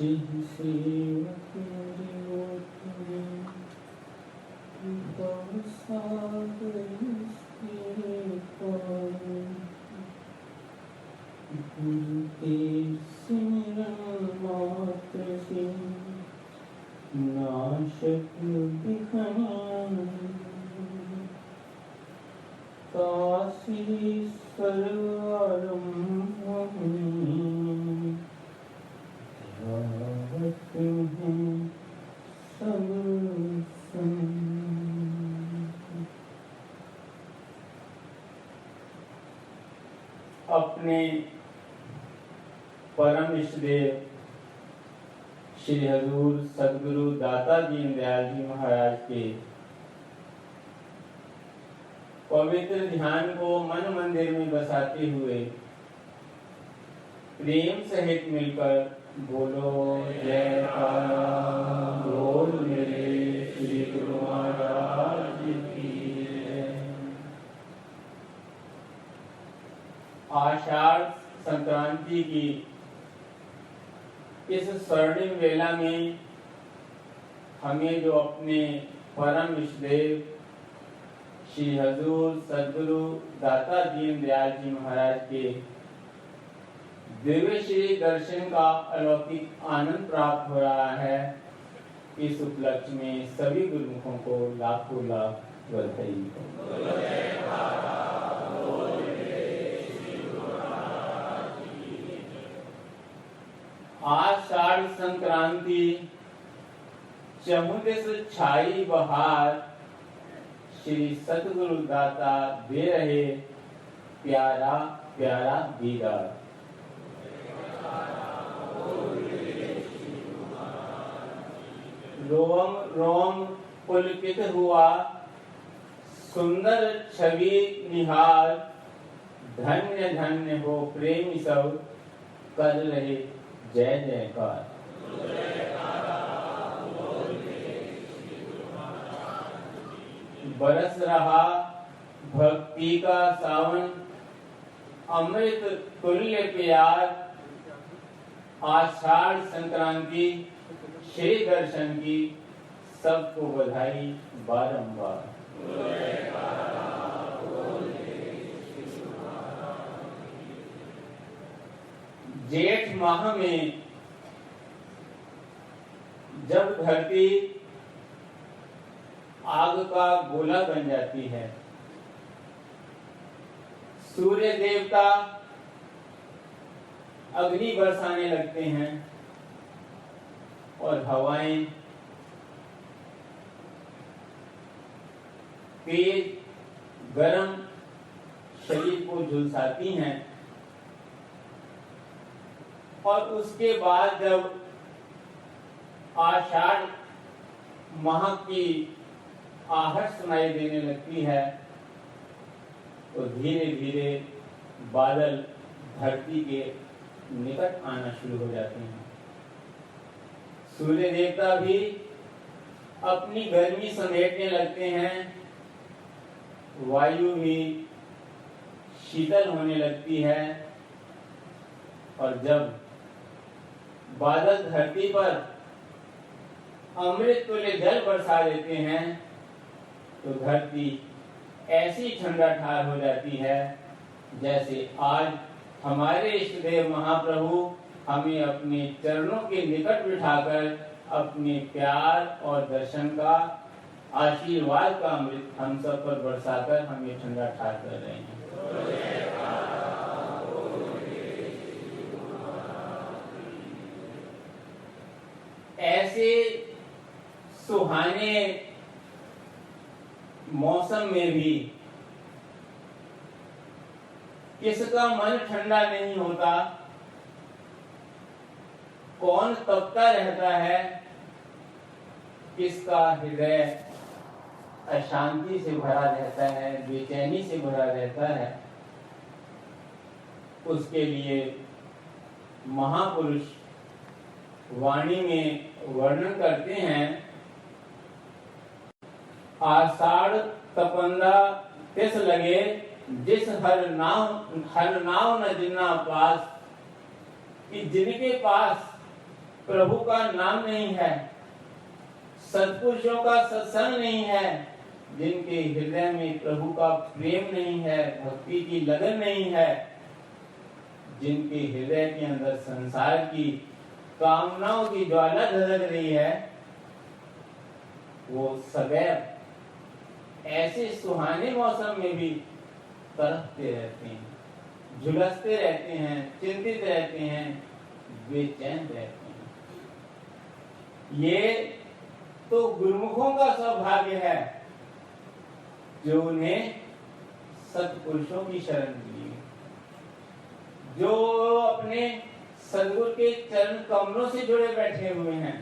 जिह सेवक मोरी सागर गुरु के सिमरन मात्र से नाशक बिखरान काशी सर्वारंभ ध्यावत हैं सब अपने परम इष्टदेव श्री हजूर सदगुरु दाता दीनदयाल जी महाराज के पवित्र ध्यान को मन मंदिर में बसाते हुए प्रेम सहित मिलकर बोलो जयकारा बोल मेरे श्री गुरु महाराज की जय। आषाढ़ संक्रांति की इस स्वर्णिम वेला में हमें जो अपने परम इष्टदेव श्री हजूर सदगुरु दाता दीनदयाल जी महाराज के दिव्य श्री दर्शन का अलौकिक आनंद प्राप्त हो रहा है, इस उपलक्ष्य में सभी गुरुमुखों को लाखों लाख बधाई। आषाढ़ संक्रांति चहुदिस छाई बहार श्री सतगुरु दाता दे रहे प्यारा प्यारा दीदार। रोम रोम पुलकित हुआ सुंदर छवि निहार धन्य धन्य हो प्रेमी सब कर रहे जय जयकार। बरस रहा भक्ति का सावन अमृत तुल्य प्यार आषाढ़ संक्रांति श्री दर्शन की सबको बधाई बारंबार। जेठ माह में जब धरती आग का गोला बन जाती है, सूर्य देवता अग्नि बरसाने लगते हैं और हवाएं तेज गरम शरीर को झुलसाती हैं, और उसके बाद जब आषाढ़ माह की आहट सुनाई देने लगती है तो धीरे धीरे बादल धरती के निकट आना शुरू हो जाते हैं। सूर्य देवता भी अपनी गर्मी समेटने लगते हैं, वायु भी शीतल होने लगती है, और जब बादल धरती पर अमृत तुल्य जल बरसा देते हैं तो धरती ऐसी ठंडा ठार हो जाती है जैसे आज हमारे इष्टदेव महाप्रभु हमें अपने चरणों के निकट बिठाकर अपने प्यार और दर्शन का आशीर्वाद का अमृत हम सब पर बरसाकर हमें ठंडा ठार कर रहे हैं। ऐसे सुहाने मौसम में भी किसका मन ठंडा नहीं होता, कौन तपता रहता है, किसका हृदय अशांति से भरा रहता है, बेचैनी से भरा रहता है। उसके लिए महापुरुष वाणी में वर्णन करते हैं। आषाढ़ तपंदा तिस लगे जिस हर नाव न जिन्ना पास, कि जिनके पास प्रभु का नाम नहीं है, सत्पुरुषों का सत्संग नहीं है, जिनके हृदय में प्रभु का प्रेम नहीं है, भक्ति की लगन नहीं है, जिनके हृदय के अंदर संसार की कामनाओं की ज्वाला धधक रही है, वो सदैव ऐसे सुहाने मौसम में भी तड़पते रहते हैं, झुलसते रहते हैं, चिंतित रहते हैं, बेचैन रहते हैं। ये तो गुरुमुखों का सौभाग्य है जो उन्हें सत्पुरुषों की शरण मिली, जो अपने सद्गुरु के चरण कमलों से जुड़े बैठे हुए हैं।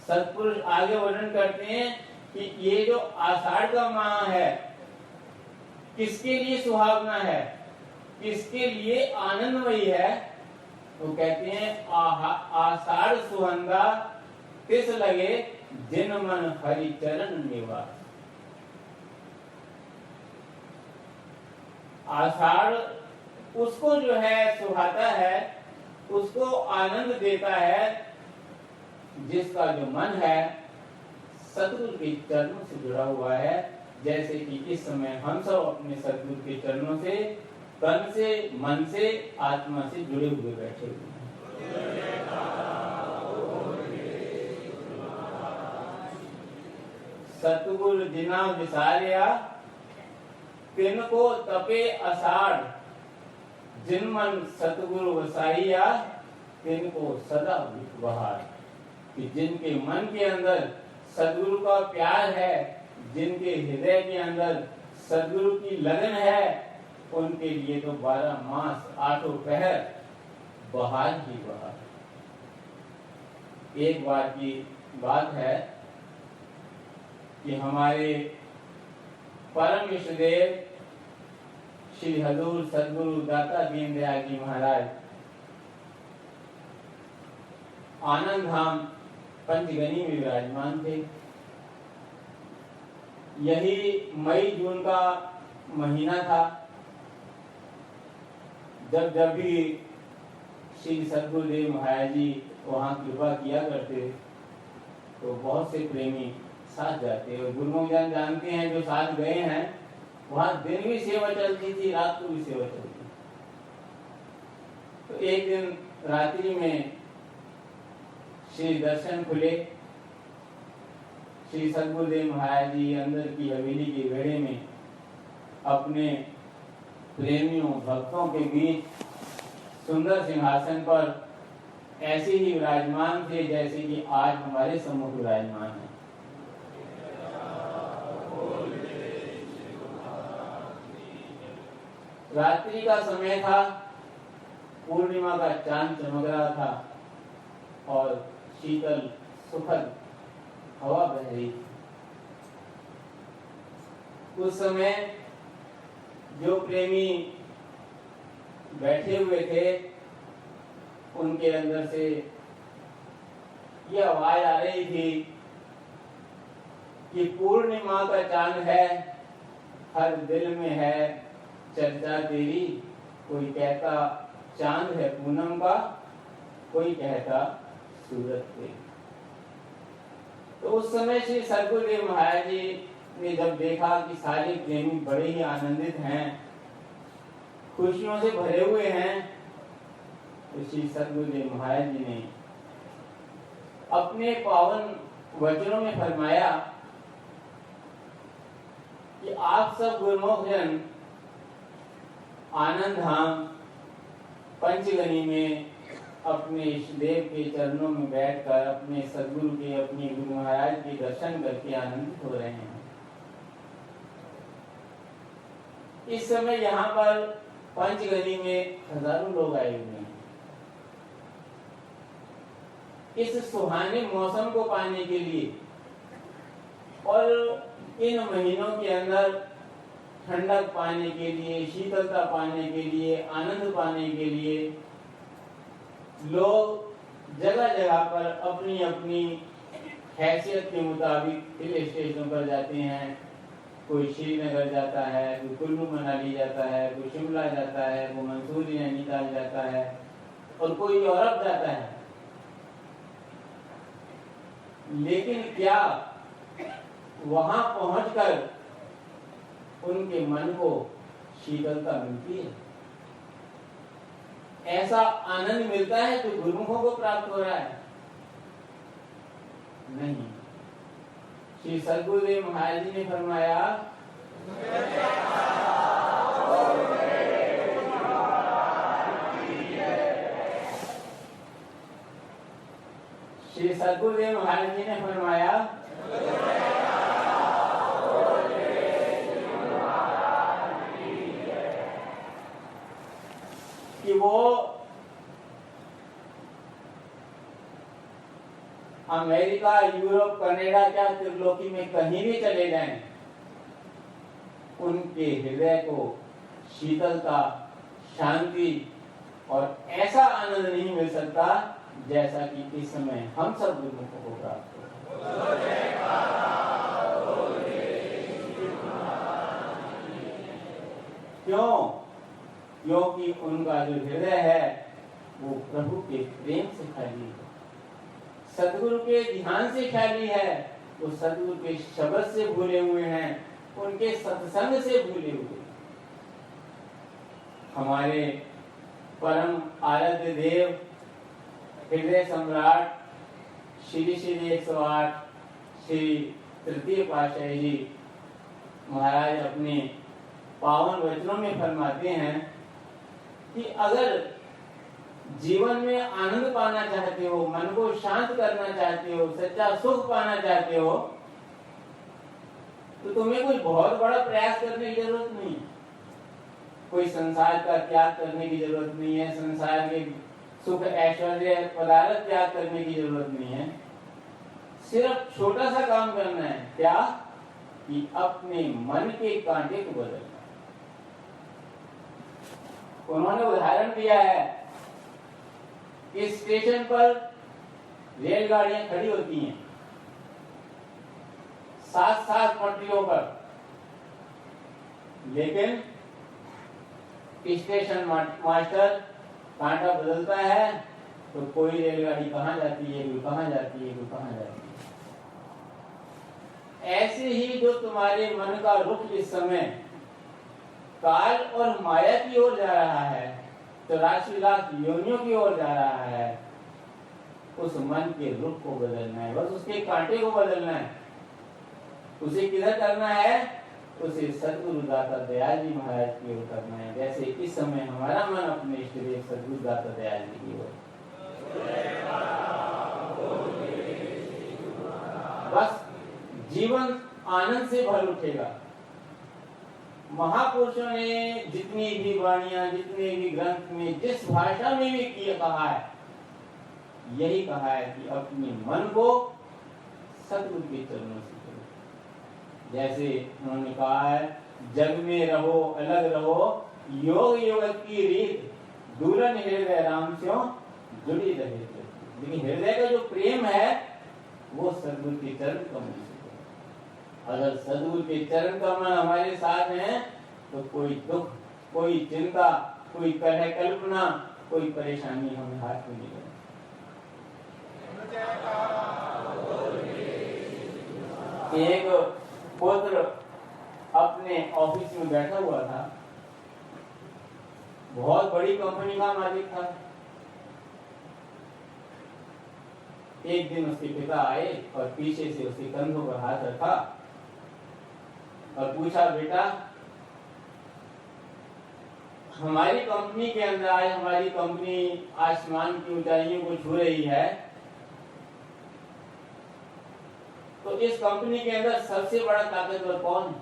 सत्पुरुष आगे वर्णन करते हैं कि ये जो आषाढ़ का माह है किसके लिए सुहावना है, किसके लिए आनंदमयी है। वो कहते हैं आषाढ़ सुहंदा तिस लगे जिन मन हरि चरण निवास। आषाढ़ उसको जो है सुहाता है, उसको आनंद देता है जिसका जो मन है सतगुरु के चरणों से जुड़ा हुआ है। जैसे कि इस समय हम सब अपने सतगुरु के चरणों से तन से, मन से, आत्मा से जुड़े हुए बैठे हुए हैं। सतगुरु जिना विसारिया तिनको तपे आषाढ़, जिन मन सतगुरु वसाइया तिनको सदा बहार। कि जिनके मन के अंदर सदगुरु का प्यार है, जिनके हृदय के अंदर सदगुरु की लगन है, उनके लिए तो 12 मास 8 पहर बहार ही बहार। एक बार की बात है कि हमारे परम इष्टदेव श्री हजूर सदगुरु दाता दीनदयाल जी महाराज आनंद धाम पंचगनी में विराजमान थे। यही मई जून का महीना था जब भी श्री सदगुरुदेव महाराज जी वहाँ कृपा किया करते तो बहुत से प्रेमी साथ जाते। और गुरुमुख जन जानते हैं जो साथ गए हैं, वहाँ दिन भी सेवा चलती थी, रात को भी सेवा चलती। तो एक दिन रात्रि में श्री दर्शन खुले, श्री सदगुरुदेव महाराज जी अंदर की हवेली के बेड़े में अपने प्रेमियों भक्तों के बीच सुंदर सिंहासन पर ऐसे ही विराजमान थे जैसे कि आज हमारे सम्मुख विराजमान है। रात्रि का समय था, पूर्णिमा का चांद चमक रहा था और शीतल सुखद हवा बह रही थी। उस समय जो प्रेमी बैठे हुए थे उनके अंदर से यह आवाज आ रही थी कि पूर्णिमा का चांद है, हर दिल में है चर्चा तेरी। कोई कहता चांद है पूनम का, कोई कहता सूरत तेरी। तो उस समय श्री सदगुरुदेव महाराज जी ने जब देखा कि सारे प्रेमी बड़े ही आनंदित हैं, खुशियों से भरे हुए हैं, तो श्री सदगुरुदेव महाराज जी ने अपने पावन वचनों में फरमाया कि आप सब गुरुमुख जन आनंद धाम पंचगनी में अपने इष्टदेव के चरणों में बैठकर अपने सदगुरु के, अपने गुरु महाराज के दर्शन करके आनंदित हो रहे हैं। इस समय यहाँ पर पंचगनी में हजारों लोग आए हुए हैं। इस सुहाने मौसम को पाने के लिए और इन महीनों के अंदर ठंडक पाने के लिए, शीतलता पाने के लिए, आनंद पाने के लिए लोग जगह जगह पर अपनी अपनी हैसियत के मुताबिक हिल स्टेशन पर जाते हैं। कोई श्रीनगर जाता है, कोई कुल्लू मनाली जाता है, कोई शिमला जाता है, कोई मंसूरी नैनीताल जाता है और कोई यूरोप जाता है। लेकिन क्या वहां पहुंचकर उनके मन को शीतलता मिलती है? ऐसा आनंद मिलता है जो गुरुमुखों को प्राप्त हो रहा है? नहीं। श्री सद्गुरुदेव महाराज जी ने फरमाया, श्री सद्गुरुदेव महाराज जी ने फरमाया कि वो अमेरिका, यूरोप, कनाडा, क्या त्रिलोकी में कहीं भी चले जाएं, उनके हृदय को शीतलता, शांति और ऐसा आनंद नहीं मिल सकता जैसा कि इस समय हम सब गुरुमुखों को प्राप्त हो। क्यों? क्योंकि उनका जो हृदय है वो प्रभु के प्रेम से खाली है, सदगुरु के ध्यान से खाली है, वो सदगुरु के शब्द से भूले हुए हैं, उनके सत्संग से भूले हुए। हमारे परम आराध्य देव हृदय सम्राट श्री श्री 108 श्री तृतीय पातशाही जी महाराज अपने पावन वचनों में फरमाते हैं कि अगर जीवन में आनंद पाना चाहते हो, मन को शांत करना चाहते हो, सच्चा सुख पाना चाहते हो, तो तुम्हें कोई बहुत बड़ा प्रयास करने की जरूरत नहीं है। कोई संसार का त्याग करने की जरूरत नहीं है, संसार के सुख ऐश्वर्य पदार्थ त्याग करने की जरूरत नहीं है। सिर्फ छोटा सा काम करना है, क्या? कि अपने मन के कांटे को बदलना। उन्होंने उदाहरण दिया है कि स्टेशन पर रेलगाड़ियां खड़ी होती हैं 7-7 पटरियों पर, लेकिन स्टेशन मास्टर कांटा बदलता है तो कोई रेलगाड़ी कहां जाती है, कोई कहां जाती है, कोई कहां जाती है। ऐसे ही जो तुम्हारे मन का रुख इस समय काल और माया की ओर जा रहा है, 84 लाख योनियों की ओर जा रहा है, उस मन के रुख को बदलना है, बस उसके कांटे को बदलना है। उसे किधर करना है? उसे सद्गुरु दाता दयाल जी महाराज की ओर करना है, जैसे इस समय हमारा मन अपने इष्ट देव सद्गुरु दाता दयाल जी की ओर। बस जीवन आनंद से भर उठेगा। महापुरुषों ने जितनी भी वाणियां, जितने भी ग्रंथ में, जिस भाषा में भी किया कहा है, यही कहा है कि अपने मन को सद्गुरु के चरणों से करो। जैसे उन्होंने कहा है, जग में रहो अलग रहो, योग योग की रीत, दूरन हृदय राम स्यों जुड़ी रहे। लेकिन हृदय का जो प्रेम है वो सद्गुरु के चरण कमल से। अगर सद्गुरु के चरण कमल हमारे साथ हैं तो कोई दुख, कोई चिंता, कोई कलह कल्पना, कोई परेशानी हमें हाथ में नहीं लगती। एक पुत्र अपने ऑफिस में बैठा हुआ था, बहुत बड़ी कंपनी का मालिक था। एक दिन उसके पिता आए और पीछे से उसके कंधों पर हाथ रखा और पूछा, बेटा हमारी कंपनी के अंदर आज हमारी कंपनी आसमान की ऊंचाइयों को छू रही है, तो इस कंपनी के अंदर सबसे बड़ा ताकतवर कौन है?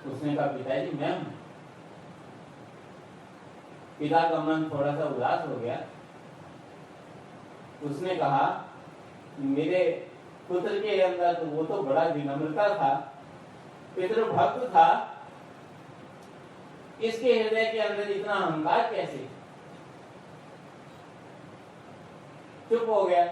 उसने कहा, पिताजी मैं हूं। पिता का मन थोड़ा सा उदास हो गया। उसने कहा, मेरे पुत्र के अंदर तो वो तो बड़ा विनम्रता था, पितृभक्त था, इसके हृदय के अंदर इतना अहंकार कैसे? चुप हो गया।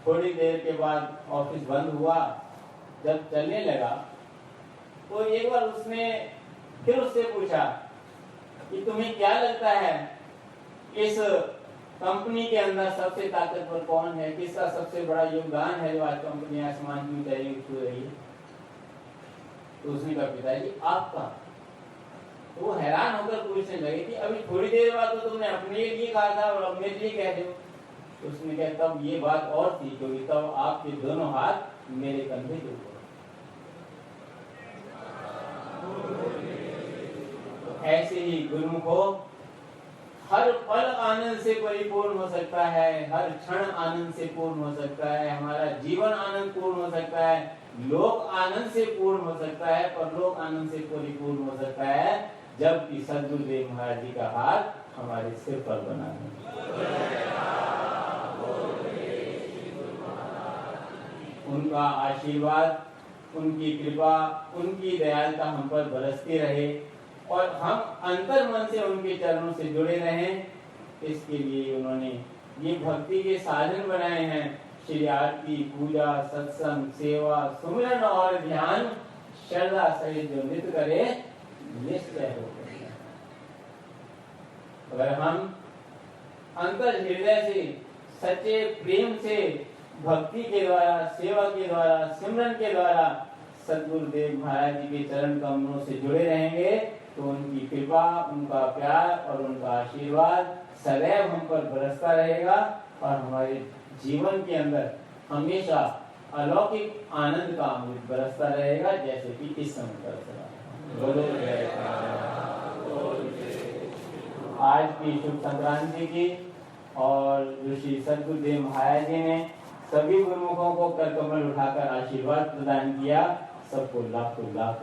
थोड़ी देर के बाद ऑफिस बंद हुआ। जब चलने लगा तो एक बार उसने फिर उससे पूछा कि तुम्हें क्या लगता है, इस कंपनी के अंदर सबसे ताकतवर कौन है, किसका सबसे बड़ा योगदान है जो आज कंपनी आसमान की ऊंचाई छू रही है? तो उसने कहा पिताजी आपका। तो वो हैरान होकर पूछने लगे कि अभी थोड़ी देर बाद तो तुमने अपने लिए कहा था और अब मेरे लिए कह दो। तो उसने कहा तब ये बात और थी क्योंकि तब आपके दोनों हाथ मेरे कंधे के ऊपर। ऐसे ही गुरुमुखो हर पल आनंद से परिपूर्ण हो सकता है, हर क्षण आनंद से पूर्ण हो सकता है, हमारा जीवन आनंद पूर्ण हो सकता है, लोक आनंद से पूर्ण हो सकता है, परलोक आनंद से परिपूर्ण हो सकता है जबकि सद्गुरुदेव महाराज जी का हाथ हमारे सिर पर बना है। उनका आशीर्वाद, उनकी कृपा, उनकी दयालुता हम पर बरसती रहे और हम अंतर मन से उनके चरणों से जुड़े रहें। इसके लिए उन्होंने ये भक्ति के साधन बनाए हैं, श्री आरती, पूजा, सत्संग, सेवा, सुमिरन और ध्यान श्रद्धा सहित जो नित्य करे निश्चय हो। अगर हम अंतर हृदय से सच्चे प्रेम से भक्ति के द्वारा, सेवा के द्वारा, सिमरन के द्वारा सद्गुरुदेव महाराज जी के चरण कमलों से जुड़े रहेंगे तो उनकी कृपा, उनका प्यार और उनका आशीर्वाद सदैव हम पर बरसता रहेगा और हमारे जीवन के अंदर हमेशा अलौकिक आनंद का अमृत बरसता रहेगा जैसे कि इस समय बरस रहा है। आज की शुभ संक्रांति की और ऋषि सद्गुरुदेव महाराज जी ने सभी गुरुमुखों को कर कमल उठाकर आशीर्वाद प्रदान किया। सबको लाख लाख